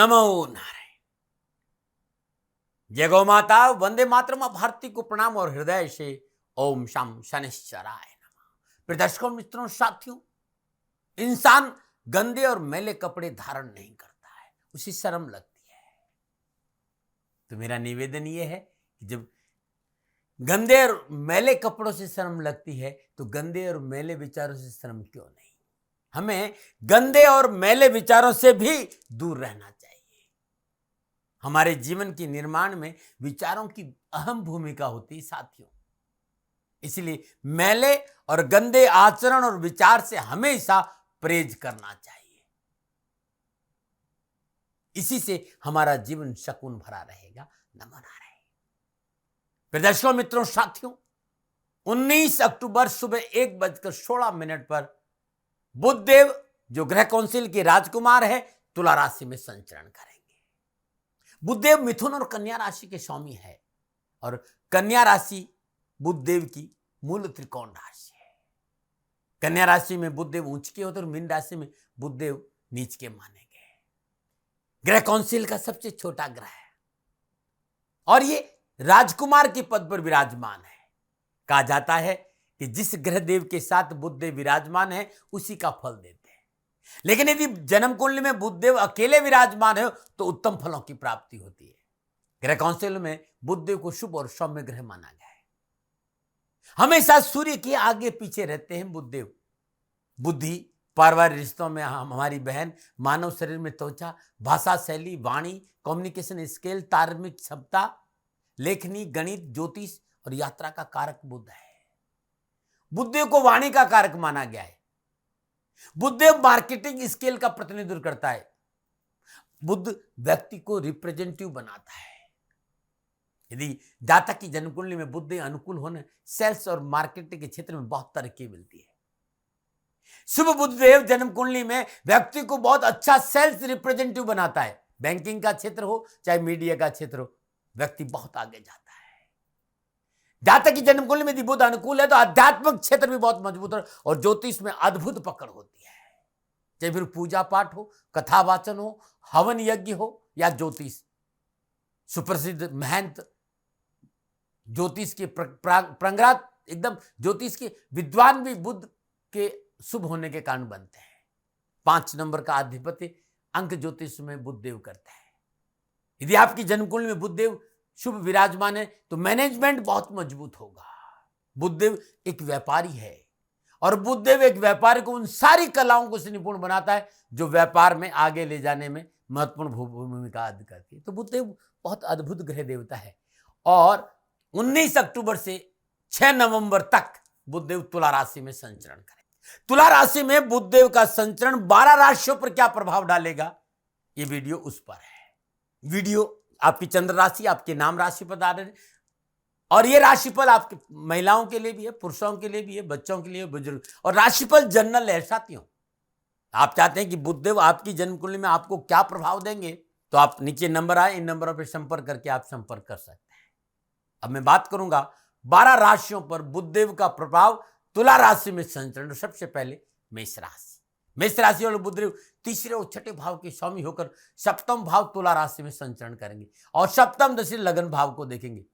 नमो नारायण। जय गौ माता, वंदे मातरम। भारती को प्रणाम और हृदय से ओम शम शनिश्चराय नमः। प्रिय दर्शकों, मित्रों, साथियों, इंसान गंदे और मैले कपड़े धारण नहीं करता है, उसे शर्म लगती है। तो मेरा निवेदन यह है कि जब गंदे और मैले कपड़ों से शर्म लगती है तो गंदे और मैले विचारों से शर्म क्यों नहीं। हमें गंदे और मैले विचारों से भी दूर रहना चाहिए। हमारे जीवन के निर्माण में विचारों की अहम भूमिका होती है साथियों। इसलिए मैले और गंदे आचरण और विचार से हमेशा परहेज करना चाहिए। इसी से हमारा जीवन सकून भरा रहेगा। नमो नारायण। प्रदर्शकों, मित्रों, साथियों, 19 अक्टूबर सुबह 1:16 पर बुधदेव, जो ग्रह काउंसिल के राजकुमार है, तुला राशि में संचरण करेंगे। बुधदेव मिथुन और कन्या राशि के स्वामी है और कन्या राशि बुधदेव की मूल त्रिकोण राशि है। कन्या राशि में बुधदेव उच्च के होते और मीन राशि में बुधदेव नीच के माने गए। ग्रह काउंसिल का सबसे छोटा ग्रह है और ये राजकुमार के पद पर विराजमान है। कहा जाता है कि जिस ग्रह देव के साथ बुधदेव विराजमान है उसी का फल देते हैं, लेकिन यदि जन्म कुंडली में बुधदेव अकेले विराजमान है तो उत्तम फलों की प्राप्ति होती है। ग्रह काउंसिल में बुधदेव को शुभ और सौम्य ग्रह माना गया है। हमेशा सूर्य के आगे पीछे रहते हैं बुधदेव। बुद्धि, पारिवारिक रिश्तों में हमारी बहन, मानव शरीर में त्वचा, भाषा शैली, वाणी, कम्युनिकेशन स्किल, धार्मिक क्षमता, लेखनी, गणित, ज्योतिष और यात्रा का कारक बुध है। बुधदेव को वाणी का कारक माना गया है। बुधदेव मार्केटिंग स्किल का प्रतिनिधित्व करता है। बुध व्यक्ति को रिप्रेजेंटेटिव बनाता है। यदि जातक की जन्म कुंडली में बुधदेव अनुकूल होने सेल्स और मार्केटिंग के क्षेत्र में बहुत तरक्की मिलती है। शुभ बुधदेव जन्म कुंडली में व्यक्ति को बहुत अच्छा सेल्स रिप्रेजेंटेटिव बनाता है। बैंकिंग का क्षेत्र हो चाहे मीडिया का क्षेत्र हो, व्यक्ति बहुत आगे जाता है। जातक की जन्म कुंडली में यदि बुध अनुकूल है तो आध्यात्मिक क्षेत्र भी बहुत मजबूत है और ज्योतिष में अद्भुत पकड़ होती है। चाहे फिर पूजा पाठ हो, कथा वाचन हो, हवन यज्ञ हो या ज्योतिष। सुप्रसिद्ध महंत ज्योतिष के प्रंगरात, एकदम ज्योतिष के विद्वान भी बुध के शुभ होने के कारण बनते हैं। 5 नंबर का आधिपत्य अंक ज्योतिष में बुधदेव करता है। यदि आपकी जन्म कुंडली में बुधदेव शुभ विराजमान है तो मैनेजमेंट बहुत मजबूत होगा। बुधदेव एक व्यापारी है और बुधदेव एक व्यापारी को उन सारी कलाओं को से निपुण बनाता है जो व्यापार में आगे ले जाने में महत्वपूर्ण भूमिका अदा करती है। तो बुधदेव बहुत अद्भुत ग्रह देवता है और 19 अक्टूबर से 6 नवंबर तक बुधदेव तुला राशि में संचरण करें। तुला राशि में बुधदेव का संचरण 12 राशियों पर क्या प्रभाव डालेगा, ये वीडियो उस पर है। वीडियो आपकी चंद्र राशि, आपके नाम राशि पर डाल रहे हैं और ये राशिफल आपके महिलाओं के लिए भी है, पुरुषों के लिए भी है, बच्चों के लिए, बुजुर्ग, और राशिफल जनरल है साथियों। आप चाहते हैं कि बुधदेव आपकी जन्म कुंडली में आपको क्या प्रभाव देंगे तो आप नीचे नंबर आए, इन नंबरों पर संपर्क करके आप संपर्क कर सकते हैं। अब मैं बात करूंगा 12 राशियों पर बुधदेव का प्रभाव तुला राशि में संचरण। सबसे पहले मेष राशि। मेष राशि वाले बुधदेव तीसरे और छठे भाव के स्वामी होकर सप्तम भाव तुला राशि में संचरण करेंगे और सप्तम दशा लगन भाव को देखेंगे।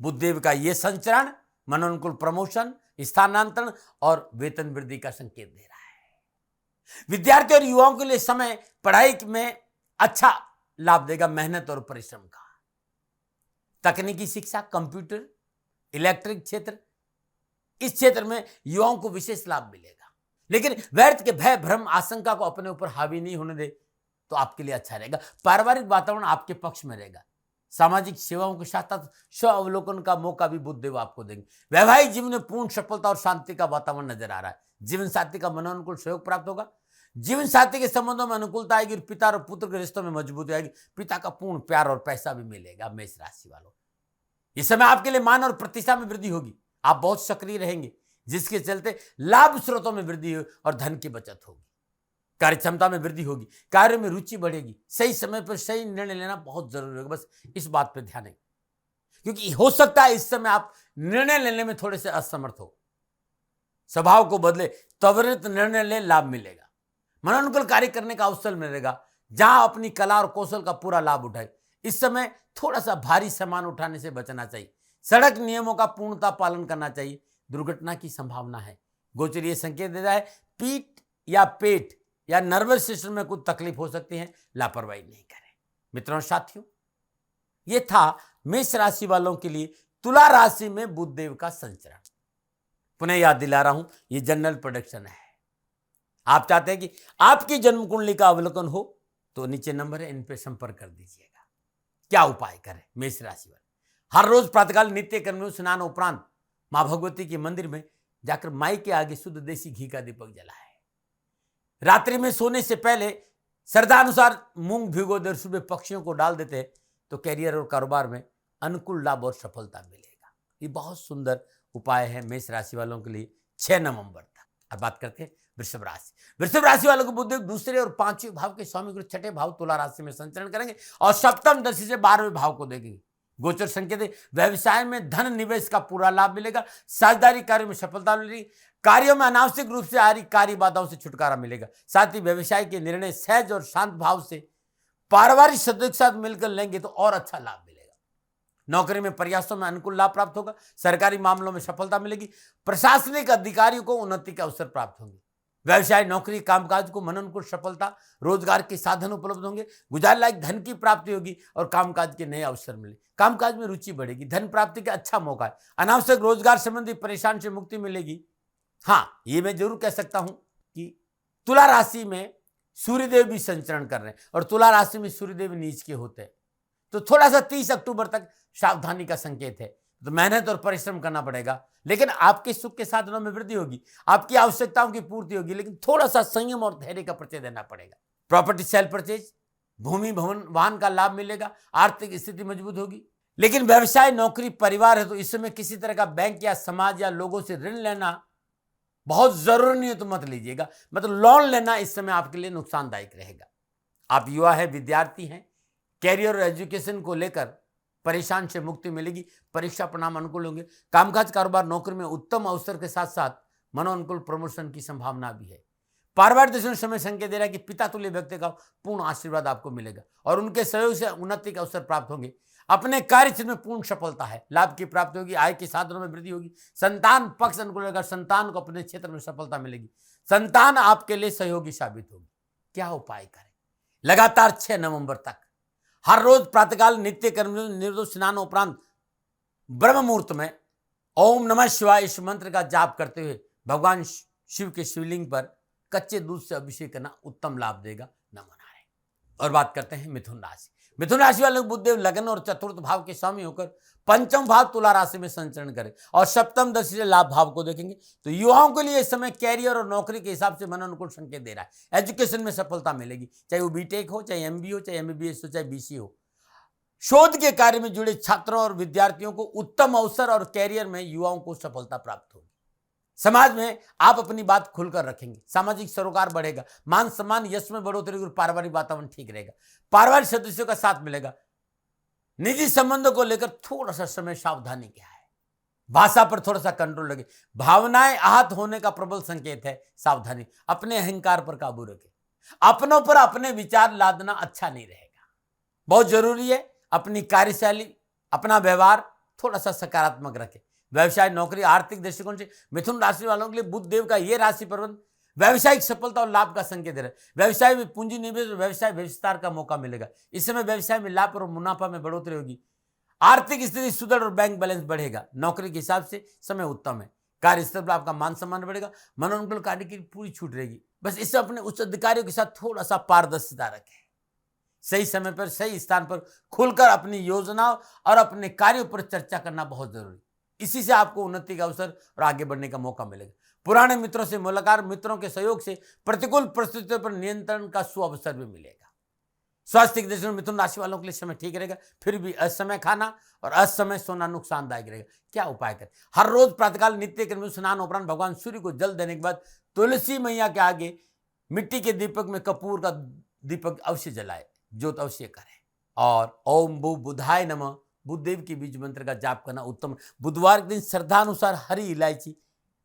बुधदेव का यह संचरण मनोनुकूल प्रमोशन, स्थानांतरण और वेतन वृद्धि का संकेत दे रहा है। विद्यार्थी और युवाओं के लिए समय पढ़ाई में अच्छा लाभ देगा, मेहनत और परिश्रम का। तकनीकी शिक्षा, कंप्यूटर, इलेक्ट्रिक क्षेत्र, इस क्षेत्र में युवाओं को विशेष लाभ मिलेगा। लेकिन व्यर्थ के भय, भ्रम, आशंका को अपने ऊपर हावी नहीं होने दे तो आपके लिए अच्छा रहेगा। पारिवारिक वातावरण आपके पक्ष में रहेगा। सामाजिक सेवाओं के साथ साथ स्व अवलोकन का मौका भी बुधदेव आपको देंगे। वैवाहिक जीवन में पूर्ण सफलता और शांति का वातावरण नजर आ रहा है। जीवन साथी का मनोनुकूल सहयोग प्राप्त होगा। जीवन साथी के संबंधों में अनुकूलता आएगी और पिता और पुत्र के रिश्तों में मजबूती आएगी। पिता का पूर्ण प्यार और पैसा भी मिलेगा। मेष राशि वालों, इस समय आपके लिए मान और प्रतिष्ठा में वृद्धि होगी। आप बहुत सक्रिय रहेंगे जिसके चलते लाभ स्रोतों में वृद्धि होगी और धन की बचत होगी। कार्य क्षमता में वृद्धि होगी। कार्य में रुचि बढ़ेगी। सही समय पर सही निर्णय लेना बहुत जरूरी होगा। बस इस बात पर ध्यान है क्योंकि हो सकता है इस समय आप निर्णय लेने में थोड़े से असमर्थ हो। स्वभाव को बदले, त्वरित निर्णय ले, लाभ मिलेगा। मनोनुकूल कार्य करने का अवसर मिलेगा। जहां अपनी कला और कौशल का पूरा लाभ उठाए। इस समय थोड़ा सा भारी सामान उठाने से बचना चाहिए। सड़क नियमों का पूर्णतः पालन करना चाहिए। दुर्घटना की संभावना है। गोचर ये संकेत दे रहा है पीठ या पेट या नर्वस सिस्टम में कुछ तकलीफ हो सकती है, लापरवाही नहीं करें। मित्रों साथियों, ये था मेष राशि वालों के लिए तुला राशि में बुध देव का संचरण। पुनः याद दिला रहा हूं, ये जनरल प्रेडिक्शन है। आप चाहते हैं कि आपकी जन्म कुंडली का अवलोकन हो तो नीचे नंबर है, इन पर संपर्क कर दीजिएगा। क्या उपाय करें मेष राशि वाले? हर रोज प्रातःकाल नित्य कर्म स्नान उपरांत मां भगवती के मंदिर में जाकर माई के आगे शुद्ध देसी घी का दीपक जलाए। रात्रि में सोने से पहले श्रद्धानुसार मूंग भिगो दे, सुबह पक्षियों को डाल देते हैं तो कैरियर और कारोबार में अनुकूल लाभ और सफलता मिलेगा। ये बहुत सुंदर उपाय है मेष राशि वालों के लिए 6 नवंबर तक। अब बात करते हैं वृषभ राशि। वृषभ राशि वालों को बुध दूसरे और 5वें भाव के स्वामी गुरु 6ठे भाव तुला राशि में संचरण करेंगे और सप्तम दशा से 12वें भाव को देखेंगे। गोचर संकेत है व्यवसाय में धन निवेश का पूरा लाभ मिलेगा। साझेदारी कार्यों में सफलता मिलेगी। कार्यों में अनावश्यक रूप से आ रही कार्य बाधाओं से छुटकारा मिलेगा। साथ ही व्यवसाय के निर्णय सहज और शांत भाव से पारिवारिक सदस्य के साथ मिलकर लेंगे तो और अच्छा लाभ मिलेगा। नौकरी में प्रयासों में अनुकूल लाभ प्राप्त होगा। सरकारी मामलों में सफलता मिलेगी। प्रशासनिक अधिकारियों को उन्नति के अवसर प्राप्त होंगे। व्यवसाय नौकरी कामकाज को मनोनुकूल सफलता रोजगार के साधन उपलब्ध होंगे। गुजार लायक धन की प्राप्ति होगी और कामकाज के नए अवसर मिले। कामकाज में रुचि बढ़ेगी। धन प्राप्ति का अच्छा मौका है। अनावश्यक रोजगार संबंधी परेशान से मुक्ति मिलेगी। हाँ, ये मैं जरूर कह सकता हूं कि तुला राशि में सूर्यदेव भी संचरण कर रहे हैं और तुला राशि में सूर्यदेव नीच के होते हैं तो थोड़ा सा 30 अक्टूबर तक सावधानी का संकेत है। तो मेहनत और परिश्रम करना पड़ेगा, लेकिन आपके सुख के साधनों में वृद्धि होगी। आपकी आवश्यकताओं की पूर्ति होगी, लेकिन थोड़ा सा संयम और धैर्य का परिचय देना पड़ेगा। प्रॉपर्टी सेल परचेज, भूमि भवन वाहन का लाभ मिलेगा। आर्थिक स्थिति मजबूत होगी। लेकिन व्यवसाय नौकरी परिवार है तो इस समय किसी तरह का बैंक या समाज या लोगों से ऋण लेना बहुत जरूरी नहीं है तो मत लीजिएगा। मतलब लोन लेना इस समय आपके लिए नुकसानदायक रहेगा। आप युवा है, विद्यार्थी हैं, कैरियर और एजुकेशन को लेकर परेशान से मुक्ति मिलेगी। परीक्षा परिणाम अनुकूल होंगे। कामकाज कारोबार नौकरी में उत्तम अवसर के साथ साथ मनोअनुकूल प्रमोशन की संभावना भी है। पारिवारिक दृष्टि समय संकेत दे रहा है कि पिता तुल्य व्यक्ति का पूर्ण आशीर्वाद आपको मिलेगा और उनके सहयोग से उन्नति के अवसर प्राप्त होंगे। अपने कार्य क्षेत्र में पूर्ण सफलता है। लाभ की प्राप्ति होगी। आय के साधनों में वृद्धि होगी। संतान पक्ष अनुकूल होगा। संतान को अपने क्षेत्र में सफलता मिलेगी। संतान आपके लिए सहयोगी साबित होगी। क्या उपाय करें? लगातार 6 नवंबर तक हर रोज प्रातःकाल नित्य कर्म निर्दोष स्नान उपरांत ब्रह्म मुहूर्त में ओम नमः शिवाय इस मंत्र का जाप करते हुए भगवान शिव के शिवलिंग पर कच्चे दूध से अभिषेक करना उत्तम लाभ देगा। नमो नारायण। और बात करते हैं मिथुन राशि। मिथुन राशि वाले बुधदेव लगन और चतुर्थ भाव के स्वामी होकर पंचम भाव तुला राशि में संचरण करें और सप्तम दशा से लाभ भाव को देखेंगे तो युवाओं के लिए इस समय कैरियर और नौकरी के हिसाब से मनोनुकूल संकेत दे रहा है। एजुकेशन में सफलता मिलेगी, चाहे वो बीटेक हो, चाहे एमबी हो, चाहे एमबीबीएस हो, चाहे बीसी हो। शोध के कार्य में जुड़े छात्रों और विद्यार्थियों को उत्तम अवसर और कैरियर में युवाओं को सफलता प्राप्त होगी। समाज में आप अपनी बात खुलकर रखेंगे। सामाजिक सरोकार बढ़ेगा। मान सम्मान यश में बढ़ोतरी और पारिवारिक वातावरण ठीक रहेगा। पारिवारिक सदस्यों का साथ मिलेगा। निजी संबंधों को लेकर थोड़ा सा समय सावधानी क्या है। भाषा पर थोड़ा सा कंट्रोल रखें। भावनाएं आहत होने का प्रबल संकेत है, सावधानी। अपने अहंकार पर काबू रखें। अपनों पर अपने विचार लादना अच्छा नहीं रहेगा। बहुत जरूरी है अपनी कार्यशैली, अपना व्यवहार थोड़ा सा सकारात्मक रखें। व्यवसाय नौकरी आर्थिक दृष्टिकोण से मिथुन राशि वालों के लिए बुध देव का यह राशि प्रबंध व्यावसायिक सफलता और लाभ का संकेत दे रहा है। व्यवसाय में पूंजी निवेश और व्यवसाय विस्तार का मौका मिलेगा। इस समय व्यवसाय में लाभ और मुनाफा में बढ़ोतरी होगी। आर्थिक स्थिति सुदृढ़ और बैंक बैलेंस बढ़ेगा। नौकरी के हिसाब से समय उत्तम है। कार्यस्थल पर आपका मान सम्मान बढ़ेगा। मनोनुकूल कार्य की पूरी छूट रहेगी। बस इससे अपने उच्च अधिकारियों के साथ थोड़ा सा पारदर्शिता रखें। सही समय पर सही स्थान पर खुलकर अपनी योजनाओं और अपने कार्यों पर चर्चा करना बहुत जरूरी। इसी से आपको उन्नति का अवसर और आगे बढ़ने का मौका मिलेगा। पुराने मित्रों से मुलाकात, मित्रों के सहयोग से प्रतिकूल परिस्थितियों पर नियंत्रण का सुअवसर भी मिलेगा। स्वास्थ्य के दृष्टि में मिथुन राशि वालों के लिए समय ठीक रहेगा। फिर भी असमय खाना और असमय सोना नुकसानदायक रहेगा। क्या उपाय करें? हर रोज प्रातःकाल नित्य कर्म स्नान उपरांत भगवान सूर्य को जल देने के बाद तुलसी मैया के आगे मिट्टी के दीपक में कपूर का दीपक अवश्य जलाए, ज्योत अवश्य करें। और ओम भू बुधाय नमः बुद्धदेव के बीज मंत्र का जाप करना उत्तम। बुधवार के दिन श्रद्धानुसार हरी इलायची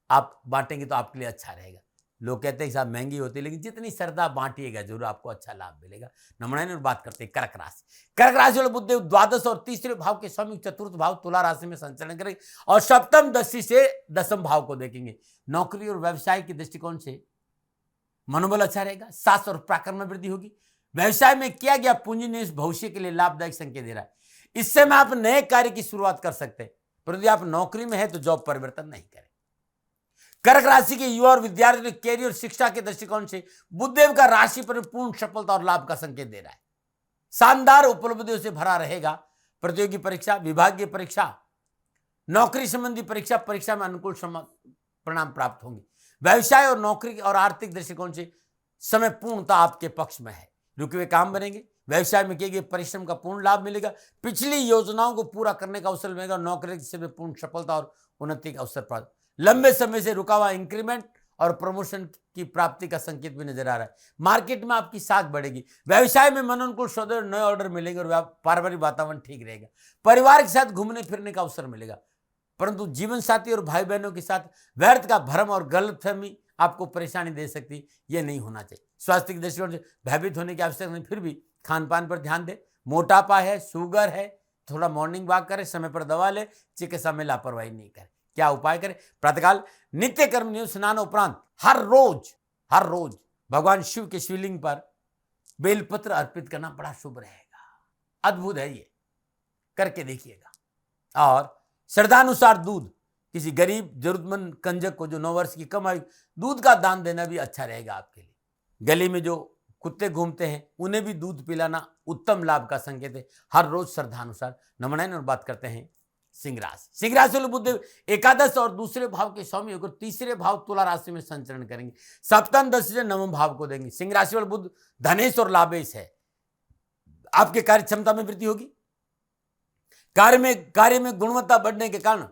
आप बांटेंगे तो आपके लिए अच्छा रहेगा। लोग कहते हैं कि साहब महंगी होती है, लेकिन जितनी श्रद्धा बांटिएगा जरूर आपको अच्छा लाभ मिलेगा। नंबर 9 और बात करते हैं कर्क राशि। कर्क राशि वाले बुधदेव द्वादश और तीसरे भाव के स्वामी चतुर्थ भाव तुला राशि में संचरण करेंगे और सप्तम दृष्टि से दसम भाव को देखेंगे। नौकरी और व्यवसाय के दृष्टिकोण से मनोबल अच्छा रहेगा, साहस और पराक्रम में वृद्धि होगी। व्यवसाय में किया गया पूंजी निवेश भविष्य के लिए लाभदायक संकेत दे रहा है। इससे में आप नए कार्य की शुरुआत कर सकते हैं, परंतु आप नौकरी में है तो जॉब परिवर्तन नहीं करें। कर्क राशि के युवा और विद्यार्थी कैरियर और शिक्षा के दृष्टिकोण से बुधदेव का राशि पर पूर्ण सफलता और लाभ का संकेत दे रहा है। शानदार उपलब्धियों से भरा रहेगा। प्रतियोगी परीक्षा, विभागीय परीक्षा, नौकरी संबंधी परीक्षा में अनुकूल परिणाम प्राप्त होंगे। व्यवसाय और नौकरी और आर्थिक दृष्टिकोण से समय पूर्णतः आपके पक्ष में है। रुके हुए काम बनेंगे। व्यवसाय में किए गए परिश्रम का पूर्ण लाभ मिलेगा। पिछली योजनाओं को पूरा करने का अवसर मिलेगा। नौकरी से पूर्ण सफलता और उन्नति का अवसर प्राप्त। लंबे समय से रुका हुआ इंक्रीमेंट और प्रमोशन की प्राप्ति का संकेत भी नजर आ रहा है। मार्केट में आपकी साख बढ़ेगी। व्यवसाय में मनोनुकूल सौदे नए ऑर्डर मिलेंगे और पारिवारिक वातावरण ठीक रहेगा। परिवार के साथ घूमने फिरने का अवसर मिलेगा, परंतु जीवन साथी और भाई बहनों के साथ व्यर्थ का भ्रम और गलतफहमी आपको परेशानी दे सकती, यह नहीं होना चाहिए। स्वास्थ्य की दृष्टिकोण से भयभीत होने की आवश्यकता नहीं, फिर भी खान पान पर ध्यान दें। मोटापा है, शुगर है, थोड़ा मॉर्निंग वॉक करें, समय पर दवा लें, चिकित्सा में लापरवाही नहीं करें। क्या उपाय करें? प्रातःकाल नित्य कर्म नियम स्नान उपरांत हर रोज भगवान शिव के शिवलिंग पर बेलपत्र अर्पित करना बड़ा शुभ रहेगा। अद्भुत है, ये करके देखिएगा। और श्रद्धानुसार दूध किसी गरीब जरूरतमंद कंजक को जो 9 वर्ष की कम आयु, दूध का दान देना भी अच्छा रहेगा आपके लिए। गली में जो कुत्ते घूमते हैं उन्हें भी दूध पिलाना उत्तम लाभ का संकेत है। हर रोज श्रद्धानुसार। नंबर 9 और बात करते हैं सिंह राशि। सिंह राशि वाले बुधदेव एकादश और दूसरे भाव के स्वामी होकर तीसरे भाव तुला राशि में संचरण करेंगे। सप्तम दृष्टि से नवम भाव को देंगे। सिंह राशि वाले बुध धनेश और लाभेश है। आपके कार्य क्षमता में वृद्धि होगी। कार्य में गुणवत्ता बढ़ने के कारण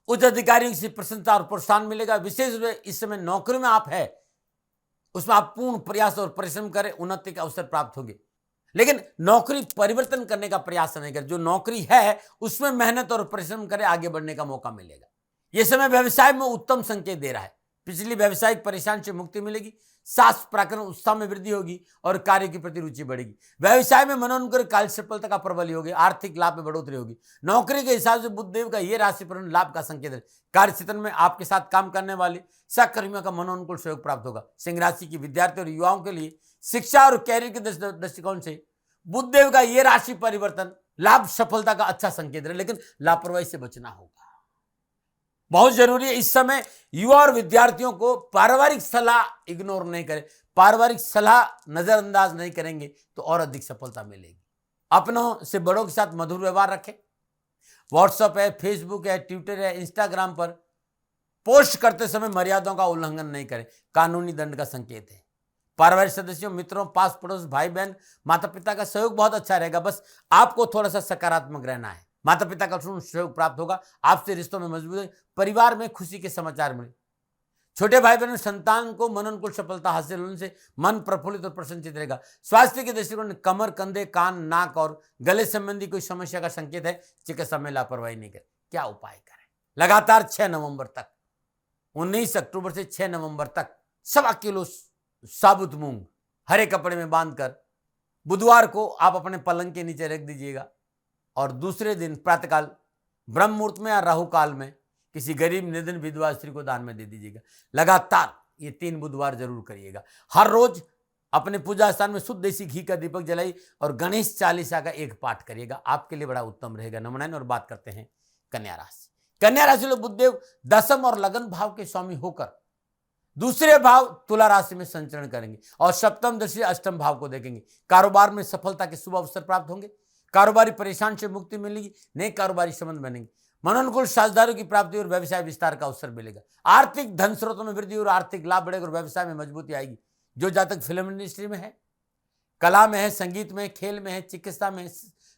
उच्च अधिकारियों से प्रशंसा और प्रोत्साहन मिलेगा। विशेष रूप से इस समय नौकरी में आप है, उसमें आप पूर्ण प्रयास और परिश्रम करें, उन्नति के अवसर प्राप्त होंगे। लेकिन नौकरी परिवर्तन करने का प्रयास नहीं करें। जो नौकरी है उसमें मेहनत और परिश्रम करें, आगे बढ़ने का मौका मिलेगा। यह समय व्यवसाय में उत्तम संकेत दे रहा है। पिछली व्यवसायिक परेशानी से मुक्ति मिलेगी। साहस पराक्रम उत्साह में वृद्धि होगी और कार्य की प्रति रुचि बढ़ेगी। व्यवसाय में मनोनुकूल कार्य सफलता का प्रबल होगी। आर्थिक लाभ में बढ़ोतरी होगी। नौकरी के हिसाब से बुधदेव का यह राशि पर लाभ का संकेत है। कार्य क्षेत्र में आपके साथ काम करने वाले सहकर्मियों का मनोनुकूल सहयोग प्राप्त होगा। सिंह राशि की विद्यार्थी और युवाओं के लिए शिक्षा और कैरियर के दृष्टिकोण से बुधदेव का यह राशि परिवर्तन लाभ सफलता का अच्छा संकेत है, लेकिन लापरवाही से बचना होगा। बहुत जरूरी है इस समय युवा और विद्यार्थियों को पारिवारिक सलाह इग्नोर नहीं करें। पारिवारिक सलाह नजरअंदाज नहीं करेंगे तो और अधिक सफलता मिलेगी। अपनों से बड़ों के साथ मधुर व्यवहार रखें। व्हाट्सएप है, फेसबुक है, ट्विटर है, इंस्टाग्राम पर पोस्ट करते समय मर्यादाओं का उल्लंघन नहीं करें, कानूनी दंड का संकेत है। पारिवारिक सदस्यों, मित्रों, पास पड़ोस, भाई बहन, माता पिता का सहयोग बहुत अच्छा रहेगा। बस आपको थोड़ा सा सकारात्मक रहना है। माता पिता का सहयोग प्राप्त होगा। आपसे रिश्तों में मजबूत है। परिवार में खुशी के समाचार मिले। छोटे भाई बहन संतान को मनोनुकूल सफलता हासिल होने से मन प्रफुल्लित और प्रसन्नचित रहेगा। स्वास्थ्य के दृष्टिकोण कमर, कंधे, कान, नाक और गले संबंधी कोई समस्या का संकेत है। चिकित्सा में लापरवाही नहीं करें। क्या उपाय करें? लगातार 6 नवंबर तक, 19 अक्टूबर से 6 नवंबर तक 1.25 किलो साबुत मूंग हरे कपड़े में बांधकर बुधवार को आप अपने पलंग के नीचे रख दीजिएगा और दूसरे दिन प्रातःकाल ब्रह्म मुहूर्त में या राहु काल में किसी गरीब निर्धन विधवा स्त्री को दान में दे दीजिएगा। लगातार ये 3 बुधवार जरूर करिएगा। हर रोज अपने पूजा स्थान में शुद्ध देसी घी का दीपक जलाई और गणेश चालीसा का एक पाठ करिएगा। आपके लिए बड़ा उत्तम रहेगा। नंबर 9 और बात करते हैं कन्या राशि। कन्या राशि में बुधदेव दसम और लगन भाव के स्वामी होकर दूसरे भाव तुला राशि में संचरण करेंगे और सप्तम दृष्टि अष्टम भाव को देखेंगे। कारोबार में सफलता के शुभ अवसर प्राप्त होंगे। कारोबारी परेशान से मुक्ति मिलेगी। नए कारोबारी संबंध बनेंगे। मनोनुकूल साझेदारों की प्राप्ति और व्यवसाय विस्तार का अवसर मिलेगा। आर्थिक धन स्रोतों में वृद्धि और आर्थिक लाभ बढ़ेगा और व्यवसाय में मजबूती आएगी। जो जातक फिल्म इंडस्ट्री में है, कला में है, संगीत में है, खेल में है, चिकित्सा में है,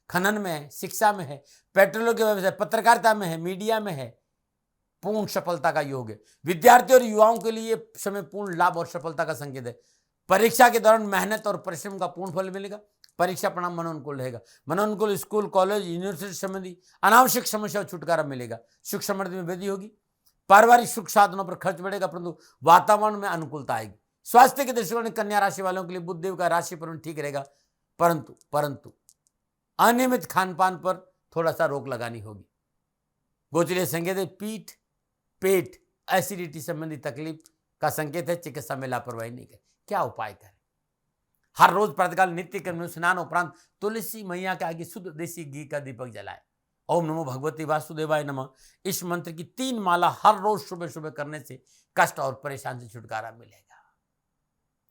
खनन में है, शिक्षा में है, पेट्रोल के व्यवसाय, पत्रकारिता में है, मीडिया में है, पूर्ण सफलता का योग है। विद्यार्थियों और युवाओं के लिए समय पूर्ण लाभ और सफलता का संकेत है। परीक्षा के दौरान मेहनत और परिश्रम का पूर्ण फल मिलेगा। परीक्षा परिणाम मनोनुकूल रहेगा। मनोनुकूल स्कूल, कॉलेज, यूनिवर्सिटी संबंधी अनावश्यक समस्या छुटकारा मिलेगा। सुख समृद्धि में वृद्धि होगी। पारिवारिक सुख साधनों पर खर्च बढ़ेगा, परंतु वातावरण में अनुकूलता आएगी। स्वास्थ्य के दृष्टिकोण से कन्या राशि वालों के लिए बुध देव का राशि पर ठीक रहेगा, परंतु अनियमित खान पान पर थोड़ा सा रोक लगानी होगी। गोचरीय संकेत है पीठ, पेट, एसिडिटी संबंधी तकलीफ का संकेत है। चिकित्सा में लापरवाही नहीं करें। क्या उपाय करें? हर रोज प्रातःकाल नित्य कर्म में स्नान उपरांत तुलसी मैया के आगे शुद्ध देसी घी का दीपक जलाए। ओम नमो भगवती वासुदेवाय नमः इस मंत्र की 3 माला हर रोज सुबह सुबह करने से कष्ट और परेशान से छुटकारा मिलेगा।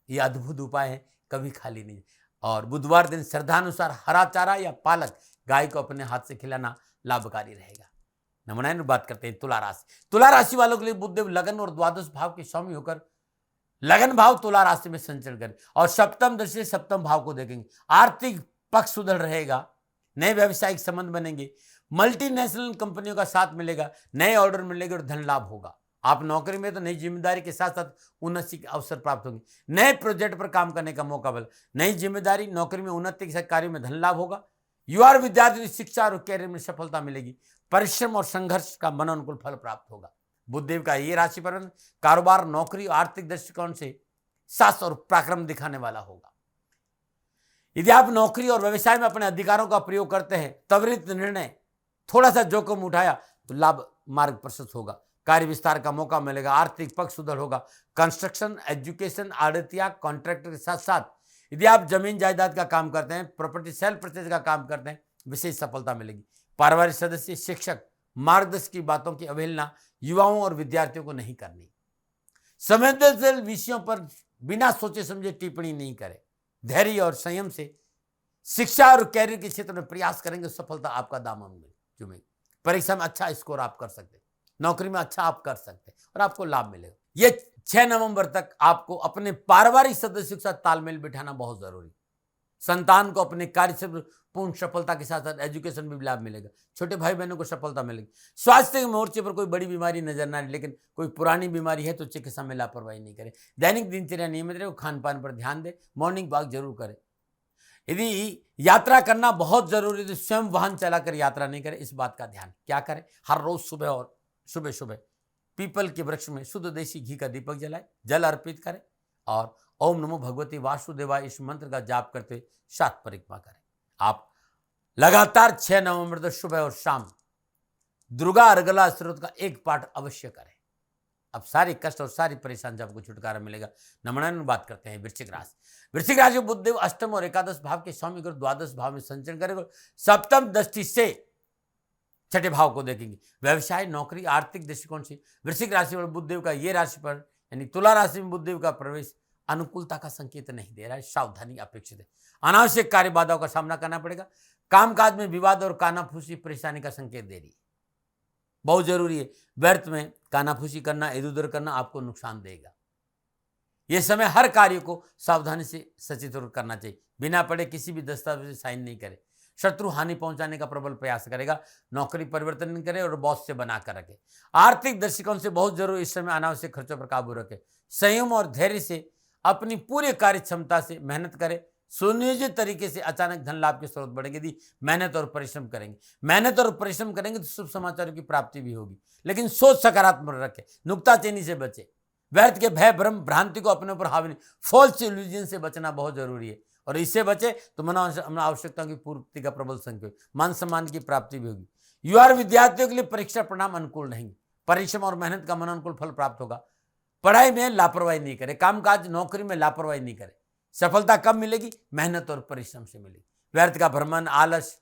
यह अद्भुत उपाय है, कभी खाली नहीं। और बुधवार दिन श्रद्धानुसार हरा चारा या पालक गाय को अपने हाथ से खिलाना लाभकारी रहेगा। नमनायन बात करते हैं तुला राशि। तुला राशि वालों के लिए बुधदेव लगन और द्वादश भाव के स्वामी होकर लगन भाव तुला राशि में संचरण करें और सप्तम दृष्टि से सप्तम भाव को देखेंगे। आर्थिक पक्ष सुदृढ़ रहेगा, नए व्यावसायिक संबंध बनेंगे, मल्टीनेशनल कंपनियों का साथ मिलेगा, नए ऑर्डर मिलेंगे और धन लाभ होगा। आप नौकरी में तो नई जिम्मेदारी के साथ साथ उन्नति के अवसर प्राप्त होंगे। नए प्रोजेक्ट पर काम करने का मौका मिला, नई जिम्मेदारी, नौकरी में उन्नति के साथ कार्य में धन लाभ होगा। युवा और विद्यार्थी शिक्षा और कैरियर में सफलता मिलेगी। परिश्रम और संघर्ष का मनोनुकूल फल प्राप्त होगा। बुधदेव का ये राशि पर कारोबार, नौकरी, आर्थिक दृष्टिकोण से साहस और पराक्रम दिखाने वाला होगा। यदि आप नौकरी और व्यवसाय में अपने अधिकारों का प्रयोग करते हैं, त्वरित निर्णय, थोड़ा सा जोखिम उठाया तो लाभ मार्ग प्रशस्त होगा। कार्य विस्तार का मौका मिलेगा, आर्थिक पक्ष सुदृढ़ होगा। कंस्ट्रक्शन, एजुकेशन, आड़तिया, कॉन्ट्रैक्टर के साथ साथ यदि आप जमीन जायदाद का काम करते हैं, प्रॉपर्टी सेल परचेज का काम करते हैं, विशेष सफलता मिलेगी। पारिवारिक सदस्य, शिक्षक, मार्गदर्शक की बातों की अवहेलना युवाओं और विद्यार्थियों को नहीं करनी। संवेदनशील विषयों पर बिना सोचे समझे टिप्पणी नहीं करें। धैर्य और संयम से शिक्षा और कैरियर के क्षेत्र में प्रयास करेंगे, सफलता आपका दामन में चुमेगी। परीक्षा में अच्छा स्कोर आप कर सकते हैं, नौकरी में अच्छा आप कर सकते हैं और आपको लाभ मिलेगा। ये 6 नवंबर तक आपको अपने पारिवारिक सदस्यों के साथ तालमेल बिठाना बहुत जरूरी। संतान को अपने कार्य से पूर्ण सफलता के साथ साथ एजुकेशन में भी लाभ मिलेगा। छोटे भाई बहनों को सफलता मिलेगी। स्वास्थ्य के मोर्चे पर कोई बड़ी बीमारी नजर ना आए, लेकिन कोई पुरानी बीमारी है तो चिकित्सा में लापरवाही नहीं करें। दैनिक दिनचर्या नियमित रहे, खान पान पर ध्यान दें, मॉर्निंग वॉक जरूर करें। यदि यात्रा करना बहुत जरूरी है तो स्वयं वाहन चलाकर यात्रा नहीं करें। इस बात का ध्यान क्या करें? हर रोज सुबह पीपल के वृक्ष में शुद्ध देसी घी का दीपक जलाए, जल अर्पित करें और ओम नमो भगवती वासुदेवाय इस मंत्र का जाप करते 7 परिक्रमा करें। आप लगातार 6 नवंबर तक सुबह और शाम दुर्गा अर्गला स्त्रोत का एक पाठ अवश्य करें। अब सारी कष्ट और सारी परेशानी से आपको छुटकारा मिलेगा। नमनान बात करते हैं वृश्चिक राशि। वृश्चिक राशि में बुधदेव अष्टम और एकादश भाव के स्वामी और द्वादश भाव में संचरण करेगा। सप्तम दृष्टि से 6ठे भाव को देखेंगे। व्यवसाय, नौकरी, आर्थिक दृष्टिकोण से वृश्चिक राशि में बुधदेव का ये राशि पर यानी तुला राशि में बुधदेव का प्रवेश अनुकूलता का संकेत नहीं दे रहा है। सावधानी अपेक्षित है। अनावश्यक कार्य बाधाओं का सामना करना पड़ेगा। कामकाज में विवाद और कानाफूसी परेशानी का संकेत दे रही है। बहुत जरूरी है। व्यर्थ में कानाफूसी करना, इधर उधर करना आपको नुकसान देगा। यह समय हर कार्य को सावधानी से सचेत करना चाहिए। बिना पढ़े किसी भी दस्तावेज से साइन नहीं करे। शत्रु हानि पहुंचाने का प्रबल प्रयास करेगा। नौकरी परिवर्तन नहीं करे और बॉस से बनाकर रखे। आर्थिक दृष्टिकोण से बहुत जरूरी इस समय अनावश्यक खर्चों पर काबू रखे। संयम और धैर्य से अपनी पूरी कार्य क्षमता से मेहनत करे। सुनियोजित तरीके से अचानक धन लाभ के स्रोत बढ़ेंगे यदि मेहनत और परिश्रम करेंगे। मेहनत और परिश्रम करेंगे तो शुभ समाचारों की प्राप्ति भी होगी, लेकिन सोच सकारात्मक रखें। नुक्ताचीनी से बचे। व्यर्थ के भय, भ्रम, भ्रांति को अपने ऊपर हावी नहीं। फॉल्स इल्यूजन से बचना बहुत जरूरी है और इससे बचे तो मन आवश्यकताओं की पूर्ति का प्रबल संकेत, मान सम्मान की प्राप्ति भी होगी। युवा और विद्यार्थियों के लिए परीक्षा परिणाम अनुकूल रहेंगे। परिश्रम और मेहनत का मनोनुकूल फल प्राप्त होगा। पढ़ाई में लापरवाही नहीं करें। कामकाज, नौकरी में लापरवाही नहीं करें। सफलता कब मिलेगी? मेहनत और परिश्रम से मिलेगी। व्यर्थ का भ्रमण, आलस,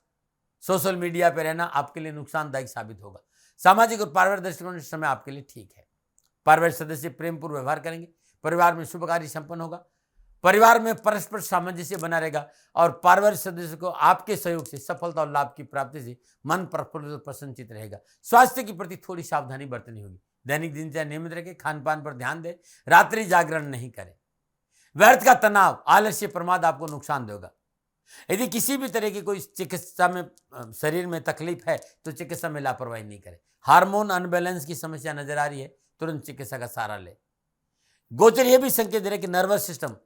सोशल मीडिया पर रहना आपके लिए नुकसानदायक साबित होगा। सामाजिक और पारिवारिक दृष्टिकोण से समय आपके लिए ठीक है। पारिवारिक सदस्य प्रेमपूर्ण व्यवहार करेंगे। परिवार में शुभ कार्य संपन्न होगा। परिवार में परस्पर सामंजस्य बना रहेगा और पारिवारिक सदस्य को आपके सहयोग से सफलता और लाभ की प्राप्ति से मन प्रफुल्लित और प्रसन्नचित रहेगा। स्वास्थ्य के प्रति थोड़ी सावधानी बरतनी होगी। दैनिक दिनचर्या नियमित रखें। खान पान पर ध्यान दें। रात्रि जागरण नहीं करें। व्यर्थ का तनाव, आलस्य, प्रमाद आपको नुकसान देगा। यदि किसी भी तरह की कोई चिकित्सा में शरीर में तकलीफ है तो चिकित्सा में लापरवाही नहीं करें। हार्मोन अनबैलेंस की समस्या नजर आ रही है, तुरंत चिकित्सा का सहारा ले। गोचर यह भी संकेत दे रहे कि नर्वस सिस्टम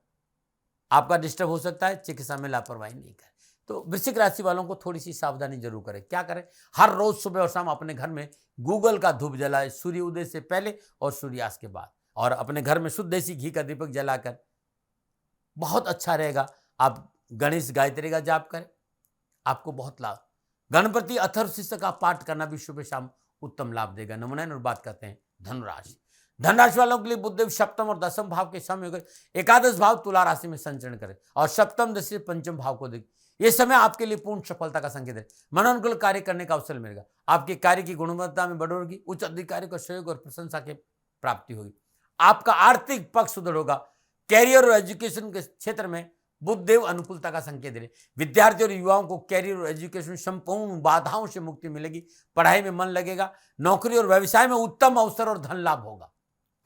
आपका डिस्टर्ब हो सकता है। चिकित्सा में लापरवाही नहीं करें। तो वृश्चिक राशि वालों को थोड़ी सी सावधानी जरूर करें। क्या करें? हर रोज सुबह और शाम अपने घर में गूगल का धूप जलाए, सूर्य उदय से पहले और सूर्यास्त के बाद, और अपने घर में शुद्ध देसी घी का दीपक जलाकर बहुत अच्छा रहेगा। आप गणेश गायत्री का जाप करें, आपको बहुत लाभ। गणपति अथर्व शीर्षक का पाठ करना भी सुबह शाम उत्तम लाभ देगा। नमूना। और बात करते हैं धनुराशि। धनराशि वालों के लिए बुधदेव सप्तम और दसम भाव के संयोग एकादश भाव तुला राशि में संचरण करें और सप्तम दशा पंचम भाव को देखें। यह समय आपके लिए पूर्ण सफलता का संकेत है। मनोनुकूल कार्य करने का अवसर मिलेगा। आपके कार्य की गुणवत्ता में बढ़ोतरी होगी। उच्च अधिकारी का सहयोग और प्रशंसा की प्राप्ति होगी। आपका आर्थिक पक्ष सुदृढ़ होगा। कैरियर और एजुकेशन के क्षेत्र में बुधदेव अनुकूलता का संकेत दे रहे। विद्यार्थियों और युवाओं को कैरियर और एजुकेशन संपूर्ण बाधाओं से मुक्ति मिलेगी। पढ़ाई में मन लगेगा। नौकरी और व्यवसाय में उत्तम अवसर और धन लाभ होगा।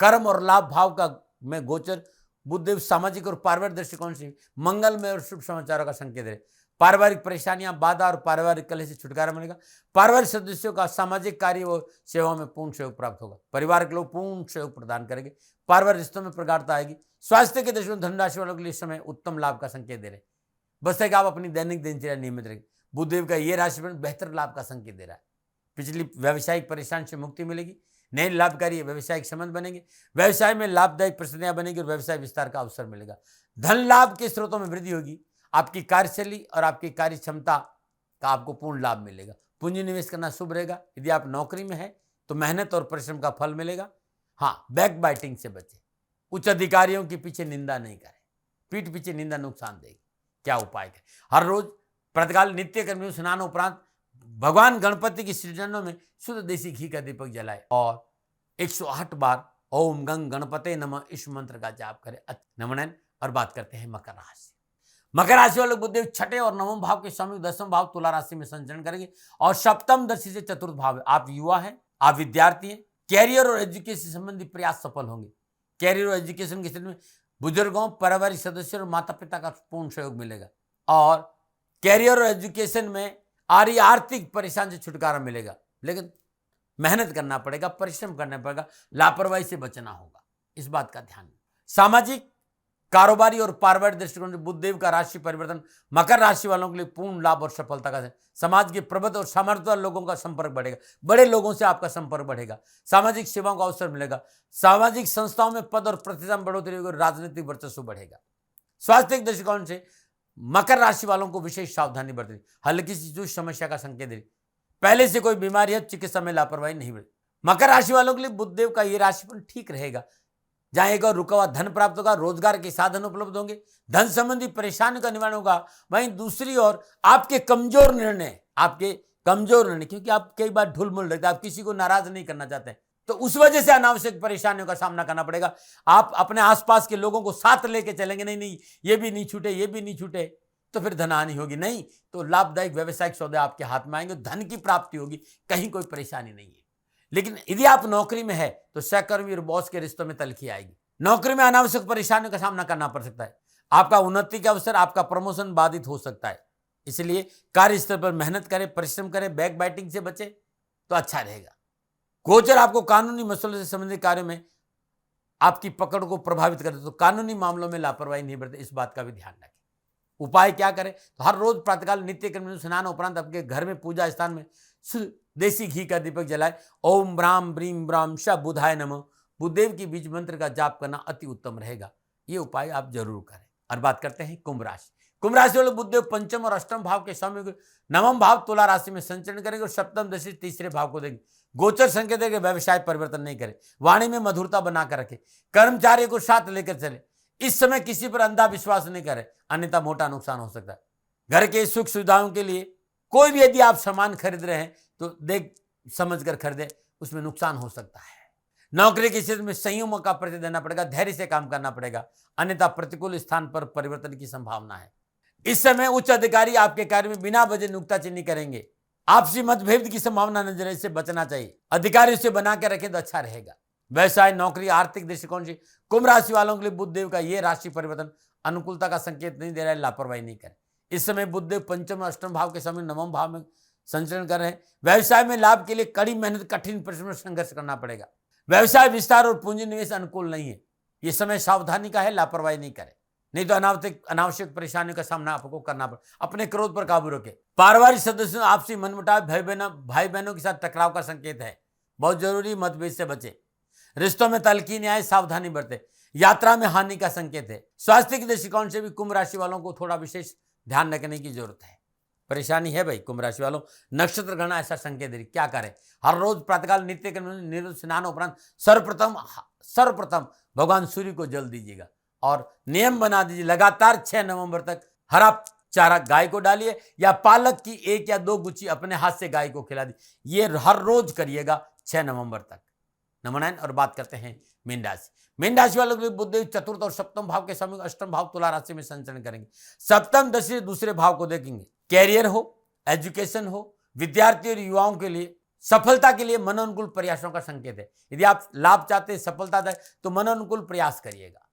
कर्म और लाभ भाव का में गोचर बुधदेव सामाजिक और पारिवारिक दृष्टिकोण से मंगलमय और शुभ समाचारों का संकेत दे रहे। पारिवारिक परेशानियां, बाधा और पारिवारिक कलह से छुटकारा मिलेगा। पारिवारिक सदस्यों का सामाजिक कार्य और सेवाओं में पूर्ण सहयोग प्राप्त होगा। परिवार के लोग पूर्ण सहयोग प्रदान करेंगे। पारिवारिक रिश्तों में प्रगाढ़ता आएगी। स्वास्थ्य के दृष्टिकोण धनराशि वालों के लिए समय उत्तम लाभ का संकेत दे रहे। बस है कि आप अपनी दैनिक दिनचर्या नियमित रखें। बुधदेव का ये राशिफल बेहतर लाभ का संकेत दे रहा है। पिछली व्यावसायिक परेशानी से मुक्ति मिलेगी। नए लाभकारी व्यवसायिक संबंध बनेंगे। व्यवसाय में लाभदायक परिस्थितियां बनेगी और व्यवसाय विस्तार का अवसर मिलेगा। धन लाभ के स्रोतों में वृद्धि होगी। आपकी कार्यशैली और आपकी कार्य क्षमता का आपको पूर्ण लाभ मिलेगा। पूंजी निवेश करना शुभ रहेगा। यदि आप नौकरी में है तो मेहनत और परिश्रम का फल मिलेगा। हाँ, बैक बाइटिंग से बचें। उच्च अधिकारियों के पीछे निंदा नहीं करें। पीठ पीछे निंदा नुकसान देगी। क्या उपाय करें? हर रोज प्रातःकाल नित्य कर्म स्नान उपरांत भगवान गणपति की सृजनों में शुद्ध देसी घी का दीपक जलाए और 108 बार ओम गंग गणपते नमः इस मंत्र का जाप करें। नमन। और बात करते हैं मकर राशि। मकर राशि वाले बुधदेव छठे और नवम भाव के संयोग दसम भाव तुला राशि में संचरण करेंगे और सप्तम दशा से चतुर्थ भाव है। आप युवा हैं, आप विद्यार्थी हैं। कैरियर और एजुकेशन संबंधी प्रयास सफल होंगे। कैरियर और एजुकेशन के क्षेत्र में बुजुर्गों, पारिवारिक सदस्यों और माता पिता का पूर्ण सहयोग मिलेगा और कैरियर और एजुकेशन में आर्थिक परेशानी से छुटकारा मिलेगा। लेकिन मेहनत करना पड़ेगा, परिश्रम करना पड़ेगा, लापरवाही से बचना होगा। इस बात का ध्यान। सामाजिक, कारोबारी और पारिवारिक दृष्टिकोण से बुधदेव का राशि परिवर्तन मकर राशि वालों के लिए पूर्ण लाभ और सफलता का है। समाज के प्रबुद्ध और सामर्थ्यवान लोगों का संपर्क बढ़ेगा। बड़े लोगों से आपका संपर्क बढ़ेगा। सामाजिक सेवाओं का अवसर मिलेगा। सामाजिक संस्थाओं में पद और प्रतिष्ठा में बढ़ोतरी होगी। राजनीतिक वर्चस्व बढ़ेगा। स्वास्थ्य दृष्टिकोण से मकर राशि वालों को विशेष सावधानी बरतनी। हल्की सी समस्या का संकेत दे। पहले से कोई बीमारी है, चिकित्सा में लापरवाही नहीं बरती। मकर राशि वालों के लिए बुधदेव का ये राशिफल ठीक रहेगा। जहां एक और रुका हुआ धन प्राप्त होगा, रोजगार के साधन उपलब्ध होंगे, धन संबंधी परेशानियों का निवारण होगा। वहीं दूसरी ओर आपके कमजोर निर्णय, क्योंकि आप कई बार ढुलमुल रहते हैं, आप किसी को नाराज नहीं करना चाहते, तो उस वजह से अनावश्यक परेशानियों का सामना करना पड़ेगा। आप अपने आसपास के लोगों को साथ लेके चलेंगे, नहीं ये भी नहीं छूटे, ये भी नहीं छूटे, तो फिर धनहानि होगी। नहीं तो लाभदायक व्यवसायिक सौदे आपके हाथ में आएंगे, धन की प्राप्ति होगी, कहीं कोई परेशानी नहीं है। लेकिन यदि आप नौकरी में है तो सहकर्मी और बॉस के रिश्तों में तलखी आएगी। नौकरी में अनावश्यक परेशानियों का सामना करना पड़ सकता है। आपका उन्नति का अवसर, आपका प्रमोशन बाधित हो सकता है। इसलिए कार्यस्थल पर मेहनत करें, परिश्रम करें, बैक बाइटिंग से बचे तो अच्छा रहेगा। गोचर आपको कानूनी मसलों से संबंधित कार्य में आपकी पकड़ को प्रभावित करते, तो कानूनी मामलों में लापरवाही नहीं बरते, इस बात का भी ध्यान रखें। उपाय क्या करें? तो हर रोज प्रातःकाल नित्य कर्म स्नान उपरांत आपके घर में पूजा स्थान में देसी घी का दीपक जलाए। ओम ब्राम ब्रीम ब्राम श बुधाय नमः बुधदेव की बीज मंत्र का जाप करना अति उत्तम रहेगा। ये उपाय आप जरूर करें। और बात करते हैं कुंभ राशि। कुंभ राशि वाले बुधदेव पंचम और अष्टम भाव के संयोग नवम भाव तुला राशि में संचरण करेंगे और सप्तम दशा तीसरे भाव को देंगे। गोचर संकेत है कि व्यवसाय परिवर्तन नहीं करें, वाणी में मधुरता बनाकर रखें, कर्मचारियों को साथ लेकर चले। इस समय किसी पर अंधा विश्वास नहीं करें, अन्यथा मोटा नुकसान हो सकता है। घर के सुख सुविधाओं के लिए कोई भी यदि आप सामान खरीद रहे हैं तो देख समझ कर खरीदे, उसमें नुकसान हो सकता है। नौकरी के क्षेत्र में संयम का परिचय देना पड़ेगा, धैर्य से काम करना पड़ेगा, अन्यथा प्रतिकूल स्थान पर परिवर्तन की संभावना है। इस समय उच्च अधिकारी आपके कार्य में बिना वजह नुक्ताचीनी करेंगे। आपसी मतभेद की संभावना नजर से बचना चाहिए। अधिकारी उसे बना के रखें तो अच्छा रहेगा। व्यवसाय, नौकरी, आर्थिक दृष्टिकोण से कुंभ राशि वालों के लिए बुधदेव का यह राशि परिवर्तन अनुकूलता का संकेत नहीं दे रहा है, लापरवाही नहीं करें। इस समय बुधदेव पंचम और अष्टम भाव के समय नवम भाव में संचरण कर रहे हैं। व्यवसाय में लाभ के लिए कड़ी मेहनत, कठिन परिश्रम, संघर्ष करना पड़ेगा। व्यवसाय विस्तार और पूंजी निवेश अनुकूल नहीं है। यह समय सावधानी का है, लापरवाही नहीं करें। नहीं तो अनावश्यक परेशानियों का सामना आपको करना पड़े। अपने क्रोध पर काबू रखें। पारिवारिक सदस्यों आपसी मनमुटाव, भाई बहनों के साथ टकराव का संकेत है। बहुत जरूरी, मतभेद से बचे। रिश्तों में तल्खी आए, सावधानी बरते। यात्रा में हानि का संकेत है। स्वास्थ्य के दृष्टिकोण से भी कुंभ राशि वालों को थोड़ा विशेष ध्यान रखने की जरूरत है। परेशानी है भाई कुंभ राशि वालों। नक्षत्र गणना ऐसा संकेत दे, क्या करें। हर रोज प्रातःकाल नित्य के स्नान उपरांत सर्वप्रथम भगवान सूर्य को जल दीजिएगा और नियम बना दीजिए, लगातार 6 नवंबर तक हरा चारा गाय को डालिए या पालक की 1 या 2 गुच्छी अपने हाथ से गाय को खिला दीजिए। ये हर रोज करिएगा 6 नवंबर तक। नंबर 9 और बात करते हैं मीन राशि। मीन राशि वालों के लिए बुध चतुर्थ और सप्तम भाव के समय अष्टम भाव तुला राशि में संचरण करेंगे। सप्तम दशा दूसरे भाव को देखेंगे। कैरियर हो, एजुकेशन हो, विद्यार्थी और युवाओं के लिए सफलता के लिए मनोनुकूल प्रयासों का संकेत है। यदि आप लाभ चाहते हैं, सफलता दे, तो मनोनुकूल प्रयास करिएगा।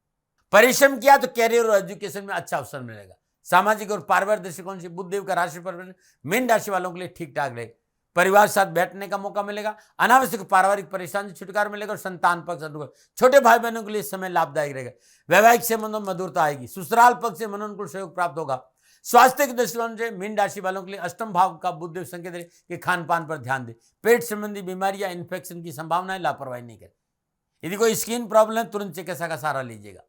परिश्रम किया तो कैरियर और एजुकेशन में अच्छा अवसर मिलेगा। सामाजिक और पारिवारिक दृष्टिकोण से बुध देव का राशि पर मीन राशि वालों के लिए ठीक ठाक रहेगा। परिवार के साथ बैठने का मौका मिलेगा। अनावश्यक पारिवारिक परेशानी से छुटकारा मिलेगा और संतान पक्ष अनुकूल। छोटे भाई बहनों के लिए समय लाभदायक रहेगा। वैवाहिक संबंधों में मधुरता आएगी। ससुराल पक्ष से मनोनुकूल सहयोग प्राप्त होगा। स्वास्थ्य के दृष्टिकोण से मीन राशि वालों के लिए अष्टम भाव का बुध देव संकेत है कि खान पान पर ध्यान दे। पेट संबंधी बीमारी या इन्फेक्शन की संभावना, लापरवाही नहीं करें। यदि कोई स्किन प्रॉब्लम है, तुरंत चिकित्सा का सहारा लीजिएगा।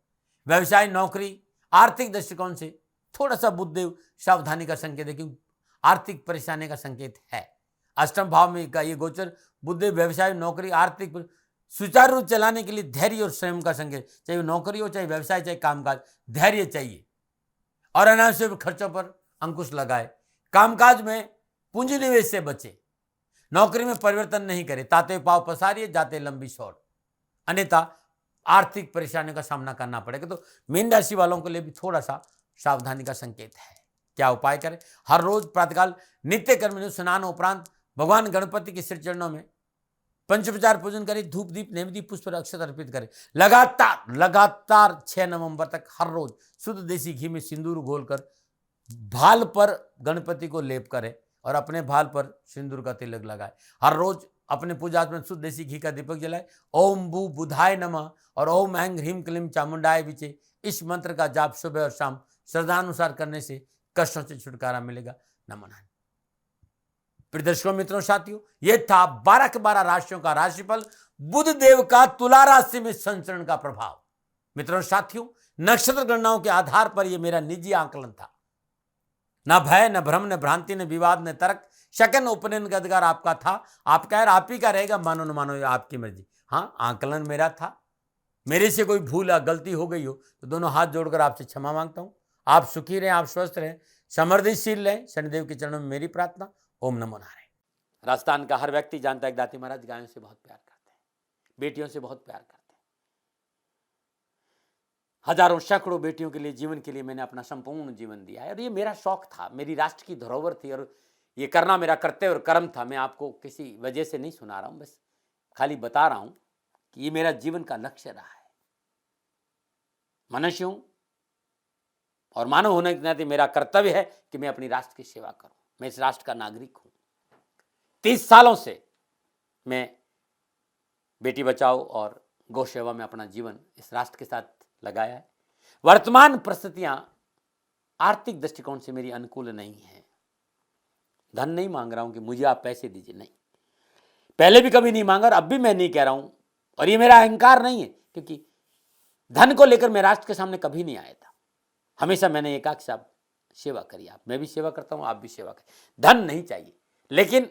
व्यवसाय, नौकरी, आर्थिक दृष्टिकोण से थोड़ा सा बुध देव सावधानी का संकेत है, क्योंकि आर्थिक परेशानी का संकेत है। अष्टम भाव में का ये गोचर बुध देव व्यवसाय, नौकरी, आर्थिक सुचारू रूप चलाने के लिए धैर्य और संयम का संकेत। चाहे नौकरी हो, चाहे व्यवसाय, चाहे कामकाज, धैर्य चाहिए और अनावश्यक खर्चों पर अंकुश लगाए। कामकाज में पूंजी निवेश से बचे। नौकरी में परिवर्तन नहीं करे। ताते पाव पसारिए, जाते लंबी शॉट, अन्यथा आर्थिक परेशानियों का सामना करना पड़ेगा। तो मीन राशि वालों के लिए भी थोड़ा सा सावधानी का संकेत है। क्या उपाय करें। हर रोज प्रातःकाल नित्य कर्म स्नान उपरांत भगवान गणपति के श्री चरणों में पंचोपचार पूजन करें। धूप दीप नैवेद्य पुष्प अक्षत अर्पित करें। लगातार 6 नवंबर तक हर रोज शुद्ध देसी घी में सिंदूर घोलकर भाल पर गणपति को लेप करें और अपने भाल पर सिंदूर का तिलक लगाए। हर रोज अपने पूजा में शुद्ध देसी घी का दीपक जलाए। ओम भू बुधाय नमः और ओम ऐं ह्रीं क्लीं चामुंडाय विचे, इस मंत्र का जाप सुबह और शाम श्रद्धानुसार करने से कष्टों से छुटकारा मिलेगा। नमन। दर्शकों, मित्रों, साथियों, ये था 12 के 12 राशियों का राशिफल, बुध देव का तुला राशि में संचरण का प्रभाव। मित्रों, साथियों, नक्षत्र गणनाओं के आधार पर यह मेरा निजी आकलन था। न भय, न भ्रम, न भ्रांति, न विवाद, न तर्क, शकन उपनयन का अधिकार आपका था। आपका है, आप ही का रहेगा। मानो न मानो, आपकी मर्जी। हाँ, आकलन मेरा था। मेरे से कोई भूल या गलती हो गई हो तो दोनों हाथ जोड़कर आपसे क्षमा मांगता हूं। आप सुखी रहें, आप स्वस्थ रहें, समृद्धिशील रहें, शनिदेव के चरणों में मेरी प्रार्थना। ओम नमो नारायण। राजस्थान का हर व्यक्ति जानता है कि दाती महाराज गायों से बहुत प्यार करते हैं, बेटियों से बहुत प्यार करते हैं। हजारों सैकड़ों बेटियों के लिए, जीवन के लिए मैंने अपना संपूर्ण जीवन दिया है और ये मेरा शौक था, मेरी राष्ट्र की धरोहर थी और ये करना मेरा कर्तव्य और कर्म था। मैं आपको किसी वजह से नहीं सुना रहा हूं, बस खाली बता रहा हूं कि ये मेरा जीवन का लक्ष्य रहा है। मनुष्य हूं और मानव होने के नाते मेरा कर्तव्य है कि मैं अपनी राष्ट्र की सेवा करूं। मैं इस राष्ट्र का नागरिक हूं। 30 सालों से मैं बेटी बचाओ और गौ सेवा में अपना जीवन इस राष्ट्र के साथ लगाया है। वर्तमान परिस्थितियां आर्थिक दृष्टिकोण से मेरी अनुकूल नहीं है। धन नहीं मांग रहा हूं कि मुझे आप पैसे दीजिए, नहीं, पहले भी कभी नहीं मांगा और अब भी मैं नहीं कह रहा हूं। और ये मेरा अहंकार नहीं है, क्योंकि धन को लेकर मैं राष्ट्र के सामने कभी नहीं आया था। हमेशा मैंने एक आख साहब सेवा करी। आप, मैं भी सेवा करता हूं, आप भी सेवा करें। धन नहीं चाहिए, लेकिन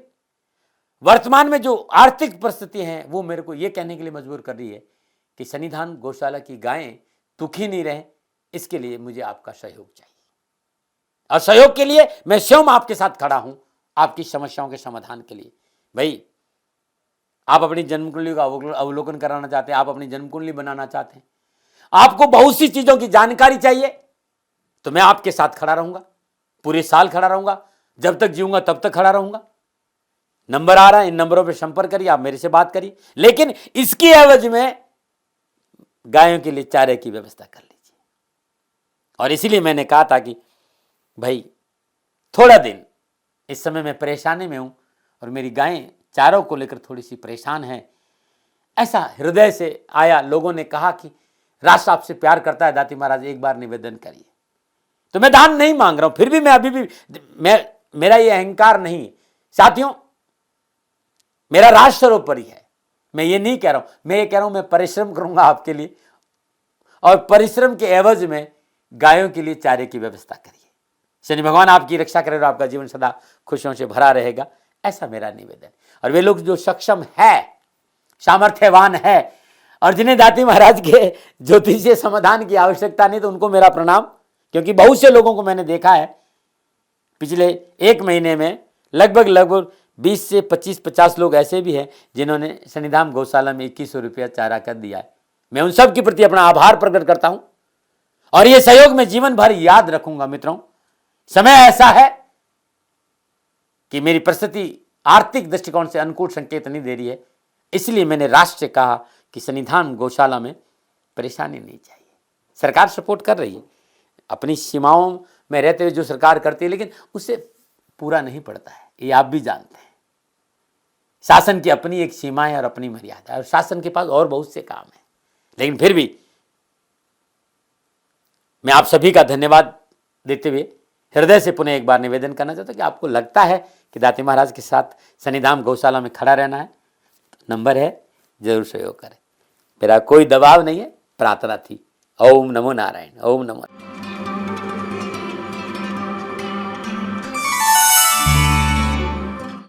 वर्तमान में जो आर्थिक परिस्थिति हैं वो मेरे को ये कहने के लिए मजबूर कर रही है कि सन्निधान गौशाला की गायें दुखी नहीं रहें, इसके लिए मुझे आपका सहयोग चाहिए। और सहयोग के लिए मैं स्वयं आपके साथ खड़ा हूं, आपकी समस्याओं के समाधान के लिए। भाई, आप अपनी जन्म कुंडली का अवलोकन कराना चाहते हैं, आप अपनी जन्म कुंडली बनाना चाहते हैं, आपको बहुत सी चीजों की जानकारी चाहिए, तो मैं आपके साथ खड़ा रहूंगा, पूरे साल खड़ा रहूंगा, जब तक जीऊंगा तब तक खड़ा रहूंगा। नंबर आ रहा है, इन नंबरों पे संपर्क करिए, आप मेरे से बात करिए, लेकिन इसकी एवज में गायों के लिए चारे की व्यवस्था कर लीजिए। और इसीलिए मैंने कहा था कि भाई थोड़ा दिन, इस समय मैं परेशानी में हूं और मेरी गायें चारों को लेकर थोड़ी सी परेशान हैं। ऐसा हृदय से आया। लोगों ने कहा कि राष्ट्र आपसे प्यार करता है दाती महाराज, एक बार निवेदन करिए। तो मैं दान नहीं मांग रहा हूं, फिर भी मैं अभी भी मेरा ये अहंकार नहीं साथियों, मेरा राष्ट्र सर्वोपरि है। मैं ये नहीं कह रहा हूं, मैं ये कह रहा हूं मैं परिश्रम करूंगा आपके लिए, और परिश्रम के एवज में गायों के लिए चारे की व्यवस्था करिए। शनि भगवान आपकी रक्षा करे और आपका जीवन सदा खुशियों से भरा रहेगा, ऐसा मेरा निवेदन। और वे लोग जो सक्षम है, सामर्थ्यवान है, और जिन्हें दाती महाराज के ज्योतिषीय समाधान की आवश्यकता नहीं, तो उनको मेरा प्रणाम, क्योंकि बहुत से लोगों को मैंने देखा है पिछले एक महीने में लगभग 20 से 25-50 लोग ऐसे भी हैं जिन्होंने शनिधाम गौशाला में 2100 रुपया चारा कर दिया है। मैं उन सब के प्रति अपना आभार प्रकट करता हूं, और यह सहयोग मैं जीवन भर याद रखूंगा। मित्रों, समय ऐसा है कि मेरी परिस्थिति आर्थिक दृष्टिकोण से अनुकूल संकेत नहीं दे रही है, इसलिए मैंने राष्ट्र से कहा कि शनिधाम गौशाला में परेशानी नहीं चाहिए। सरकार सपोर्ट कर रही है, अपनी सीमाओं में रहते हुए जो सरकार करती है, लेकिन उससे पूरा नहीं पड़ता है, ये आप भी जानते हैं। शासन की अपनी एक सीमा है और अपनी मर्यादा है, और शासन के पास और बहुत से काम है। लेकिन फिर भी मैं आप सभी का धन्यवाद देते हुए हृदय से पुनः एक बार निवेदन करना चाहता हूं कि आपको लगता है कि दाती महाराज के साथ शनिधाम गौशाला में खड़ा रहना है, तो नंबर है, जरूर सहयोग करें। मेरा कोई दबाव नहीं है, प्रार्थना थी। ओम नमो नारायण, ओम नमो।